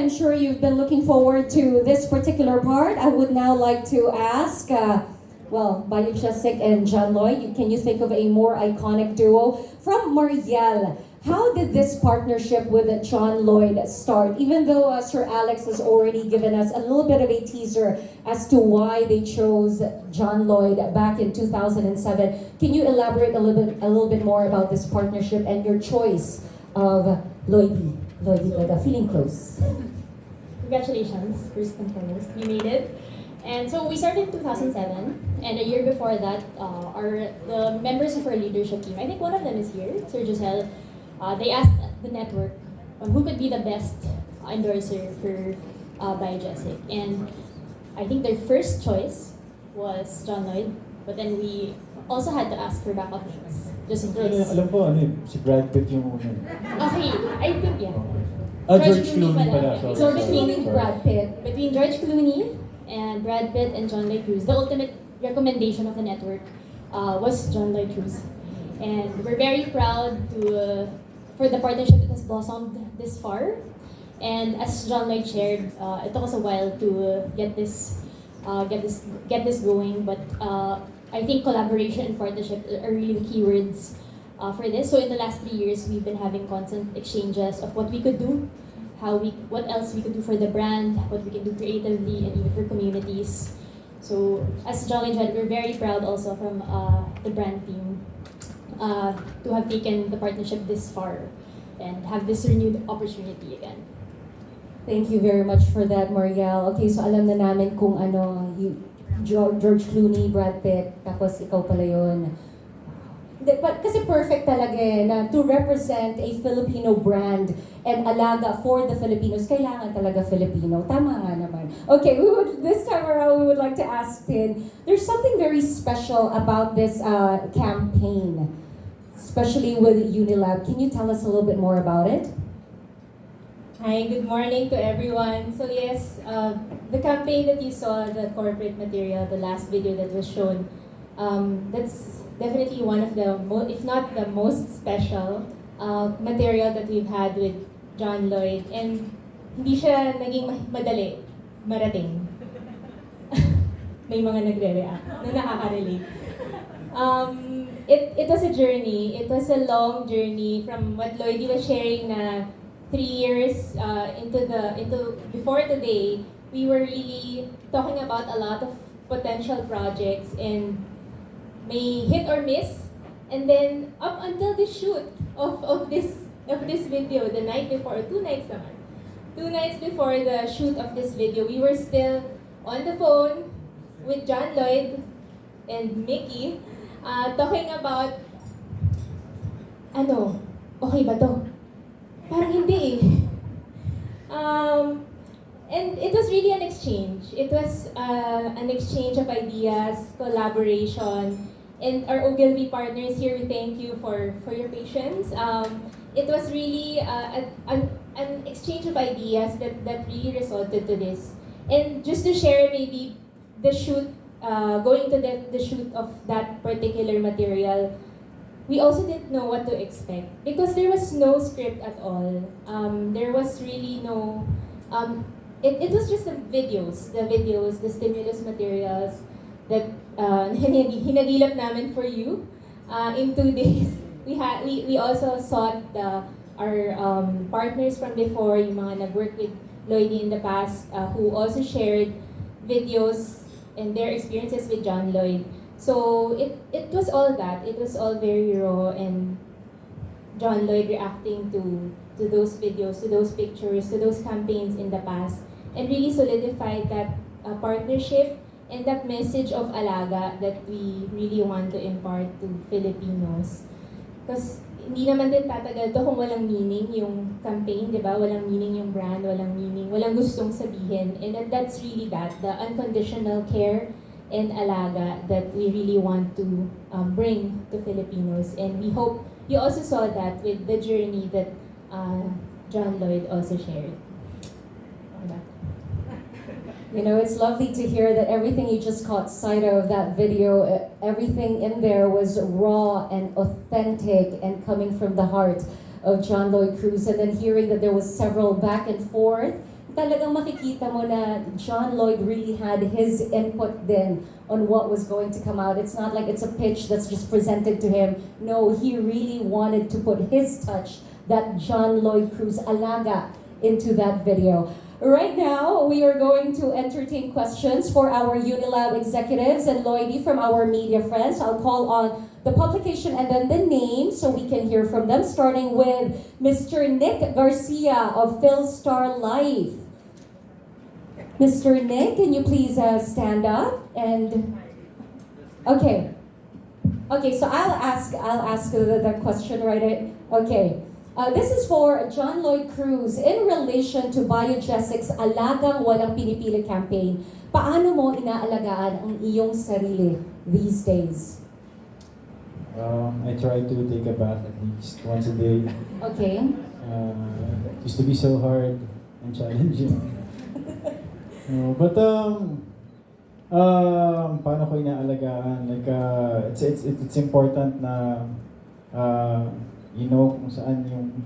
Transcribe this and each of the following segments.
I'm sure you've been looking forward to this particular part. I would now like to ask, Biogesic and John Lloyd, can you think of a more iconic duo? From Marielle, how did this partnership with John Lloyd start? Even though Sir Alex has already given us a little bit of a teaser as to why they chose John Lloyd back in 2007, can you elaborate a little bit more about this partnership and your choice of Lloydie talaga, feeling close? Congratulations, first and foremost, you made it. And so we started in 2007, and a year before that, the members of our leadership team, I think one of them is here, Sir Giselle, they asked the network who could be the best endorser for Biogesic. And I think their first choice was John Lloyd, but then we also had to ask for backup names, just in case. Alam ko, si Brad Pitt yung una. Okay, I think, yeah. George Clooney pala. Okay. So between Brad Pitt. Between George Clooney and Brad Pitt and John Lloyd Cruz, the ultimate recommendation of the network was John Lloyd Cruz. And we're very proud for the partnership that has blossomed this far. And as John Lloyd shared, it took us a while to get this going. But I think collaboration and partnership are really the keywords for this. So in the last 3 years, we've been having constant exchanges of what we could do, what else we could do for the brand, what we can do creatively, and even for communities. So as John Lloyd said, we're very proud also from the brand team to have taken the partnership this far and have this renewed opportunity again. Thank you very much for that, Marielle. Okay, so alam na namin kung ano, George Clooney, Brad Pitt, tapos ikaw pala yun. But kasi perfect talaga na to represent a Filipino brand and alaga for the Filipinos, kailangan talaga Filipino. Tama nga naman. Okay, this time around, we would like to ask Tin, there's something very special about this campaign, especially with Unilab. Can you tell us a little bit more about it? Hi, good morning to everyone. So yes, the campaign that you saw, the corporate material, the last video that was shown, that's definitely one of the, if not the most special material that we've had with John Lloyd. And hindi siya naging madali marating. May mga nagre-react na nakaka-relate. It was a journey. It was a long journey from what Lloydie was sharing na 3 years into before today, we were really talking about a lot of potential projects and may hit or miss, and then up until the shoot of this video, the night before, or 2 nights naman. 2 nights before the shoot of this video, we were still on the phone with John Lloyd and Mickey, talking about, okay ba to? Parang hindi eh. And it was really an exchange. It was an exchange of ideas, collaboration, and our Ogilvy partners here, we thank you for your patience. It was really an exchange of ideas that really resulted to this. And just to share maybe the shoot, going to the shoot of that particular material, we also didn't know what to expect because there was no script at all. There was really no, it was just the videos, the stimulus materials that hinagilap namin for you in 2 days. We also sought our partners from before, yung mga nag-work with Lloydie in the past, who also shared videos and their experiences with John Lloyd. So it was all that. It was all very raw, and John Lloyd reacting to those videos, to those pictures, to those campaigns in the past, and really solidified that partnership and that message of alaga that we really want to impart to Filipinos. Because hindi naman din tatagal to kung walang meaning yung campaign, di ba? Walang meaning yung brand, walang meaning, walang gustong sabihin. And that's really that, the unconditional care and alaga that we really want to bring to Filipinos. And we hope you also saw that with the journey that John Lloyd also shared. You know, it's lovely to hear that everything you just caught sight of that video, everything in there was raw and authentic and coming from the heart of John Lloyd Cruz. And then hearing that there was several back and forth, talagang makikita mo na John Lloyd really had his input then on what was going to come out. It's not like it's a pitch that's just presented to him. No, he really wanted to put his touch, that John Lloyd Cruz alaga, into that video. Right now, we are going to entertain questions for our Unilab executives and Lloydie from our media friends. I'll call on the publication and then the name so we can hear from them, starting with Mr. Nick Garcia of Philstar Life. Mr. Nick, can you please stand up? And okay, so I'll ask the question right. Okay. This is for John Lloyd Cruz in relation to Biogesic's Alagang Walang Pinipili campaign. Paano mo inaalagaan ang iyong sarili these days? I try to take a bath at least once a day. Okay. It used to be so hard and challenging. But paano ko inaalagaan? Like it's important na you know kung saan yung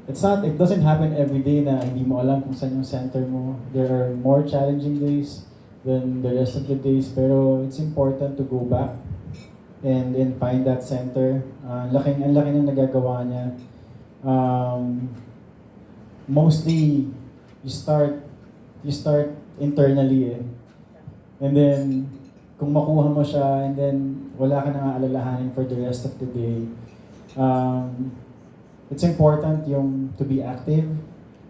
it doesn't happen every day na hindi mo alam kung saan yung center mo. There are more challenging days than the rest of the days, pero it's important to go back and find that center. Ang laki ng nagagawa niya. Mostly you start internally and then kung makuha mo siya and then wala ka nang aalalahanin for the rest of the day. It's important yung to be active,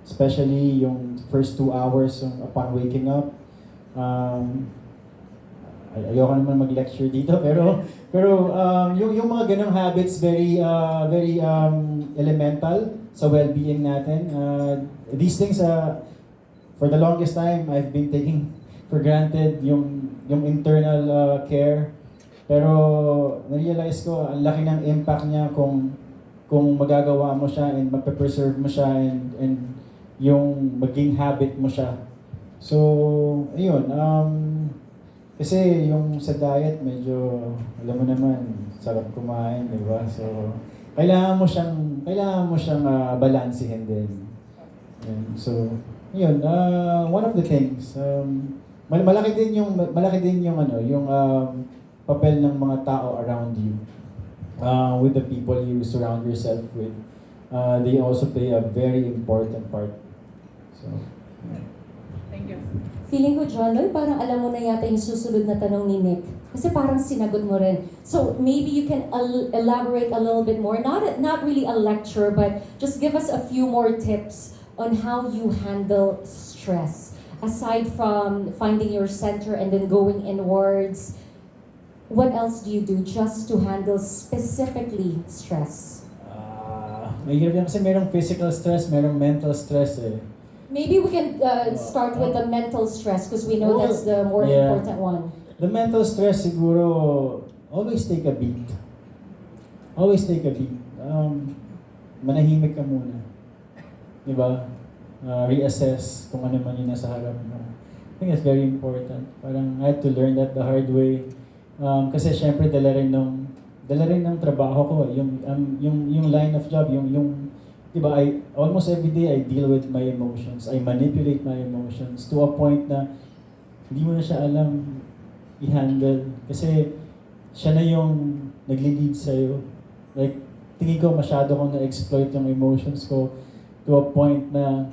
especially yung first 2 hours upon waking up. Ayoko naman mag-lecture dito pero yung mga ganong habits very elemental sa well-being natin. These things for the longest time I've been taking for granted yung internal care. Pero na-realize ko, ang laki ng impact niya kung magagawa mo siya and magpe-preserve mo siya and yung maging habit mo siya. So, ayun. Kasi yung sa diet, medyo, alam mo naman, sarap kumain, di ba? So, kailangan mo siyang balansehin din. And so, ayun. One of the things, malaki din yung papel ng mga tao around you, with the people you surround yourself with. They also play a very important part. So, yeah. Thank you. Feeling ko, John Lloyd, parang alam mo na yata yung susunod na tanong ni Nick. Kasi parang sinagot mo rin. So maybe you can elaborate a little bit more. Not really a lecture, but just give us a few more tips on how you handle stress. Aside from finding your center and then going inwards, what else do you do just to handle specifically stress? Mahirap yan kasi merong physical stress, merong mental stress eh. Maybe we can start with the mental stress because we know Well, that's the more yeah. important one. The mental stress siguro, always take a beat. Always take a beat. Manahimik ka muna. Diba? Reassess kung ano man yung nasa harap mo. I think that's very important. Parang I had to learn that the hard way. Kasi syempre dala rin ng trabaho ko, yung line of job, yung diba, almost every day I deal with my emotions. I manipulate my emotions to a point na hindi mo na siya alam i-handle. Kasi siya na yung nagli-lead sa'yo. Like, tingin ko masyado kong na-exploit yung emotions ko to a point na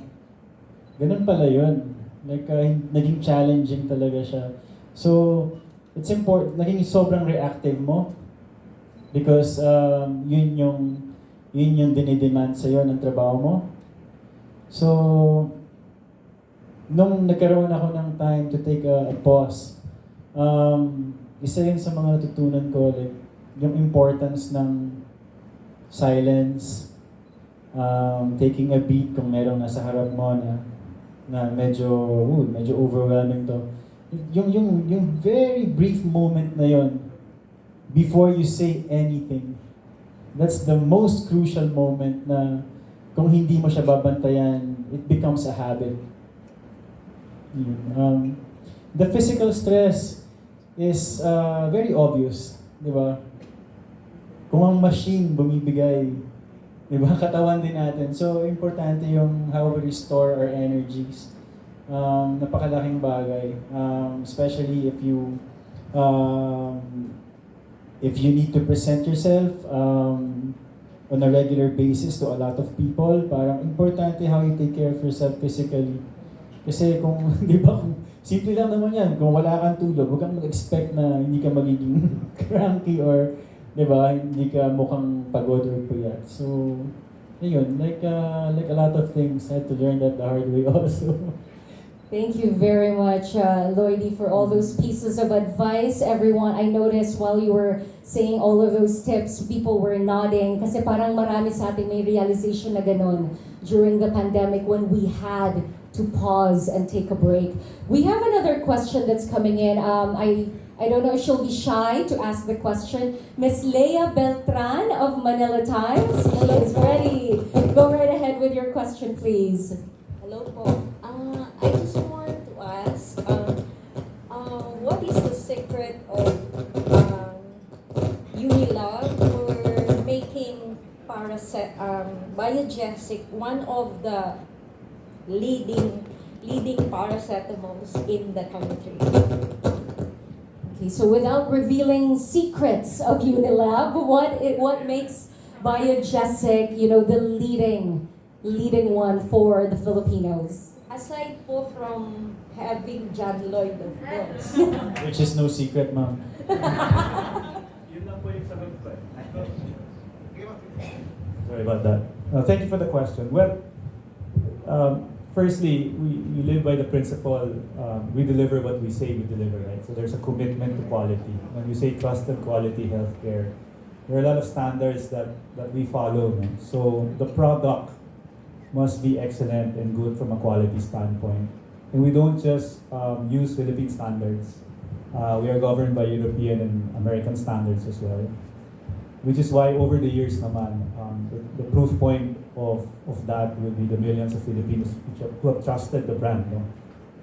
ganun pala yun. Like, naging challenging talaga siya. So, it's important, naging sobrang reactive mo because yun yung dinidemand sa'yo ng trabaho mo. So, nung nagkaroon ako ng time to take a pause, isa yun sa mga natutunan ko, like, yung importance ng silence, taking a beat kung merong nasa harap mo na medyo overwhelming to. Yung very brief moment na yon before you say anything, that's the most crucial moment na kung hindi mo siya babantayan, it becomes a habit. The physical stress is very obvious, di ba? Kung ang machine bumibigay, di ba, katawan din natin. So, importante yung how we restore our energies. Napakalaking bagay. Especially um, if you need to present yourself on a regular basis to a lot of people, parang importante how you take care of yourself physically. Kasi kung, di ba, kung simple lang naman yan, kung wala kang tulog, huwag kang mag-expect na hindi ka magiging cranky or, di ba, hindi ka mukhang pagod or puyat. So, yun, like a lot of things, I had to learn that the hard way also. Thank you very much, Lloydie, for all those pieces of advice. Everyone, I noticed while you were saying all of those tips, people were nodding kasi parang marami sa atin may realization na ganun during the pandemic when we had to pause and take a break. We have another question that's coming in. I don't know if she'll be shy to ask the question. Miss Leia Beltran of Manila Times is ready. Go right ahead with your question, please. Hello po. I just want to ask, what is the secret of Unilab for making Biogesic one of the leading paracetamols in the country? Okay, so without revealing secrets of Unilab, what makes Biogesic, the leading one for the Filipinos? Aside po from having John Lloyd, of course. Which is no secret, ma'am. Yun lang po yung sagot ko. Sorry about that. Thank you for the question. Well, firstly, we live by the principle, we deliver what we say we deliver, right? So there's a commitment to quality. When we say trusted quality healthcare, there are a lot of standards that we follow. No? So the product must be excellent and good from a quality standpoint. And we don't just use Philippine standards. We are governed by European and American standards as well. Which is why over the years naman, the proof point of that would be the millions of Filipinos who have trusted the brand. No?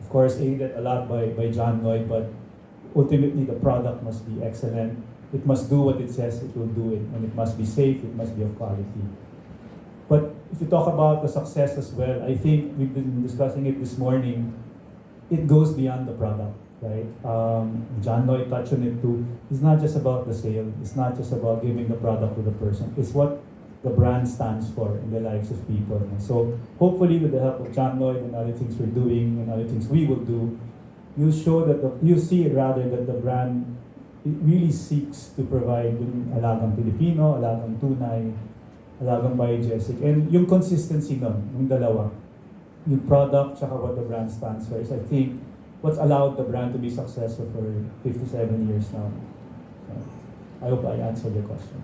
Of course, aided a lot by John Lloyd, but ultimately the product must be excellent. It must do what it says it will do, and it must be safe, it must be of quality. But if you talk about the success as well, I think we've been discussing it this morning, it goes beyond the product, right? John Lloyd touched on it too. It's not just about the sale. It's not just about giving the product to the person. It's what the brand stands for in the lives of people. And so hopefully with the help of John Lloyd and other things we're doing and other things we will do, you see that the brand really seeks to provide yung alagang Pilipino, alagang tunay, alagang biogesic. And yung consistency nun, yung dalawa, yung product tsaka what the brand stands for is I think what's allowed the brand to be successful for 57 years now. So, I hope I answered your question.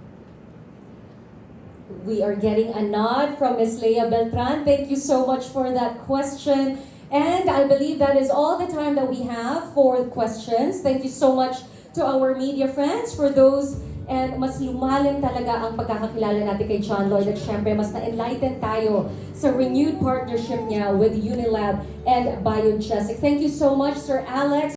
We are getting a nod from Ms. Leia Beltran. Thank you so much for that question. And I believe that is all the time that we have for questions. Thank you so much to our media friends for those. And mas lumalim talaga ang pagkakakilala natin kay John Lloyd at syempre mas na-enlighten tayo sa renewed partnership niya with Unilab and Biogesic. Thank you so much, Sir Alex.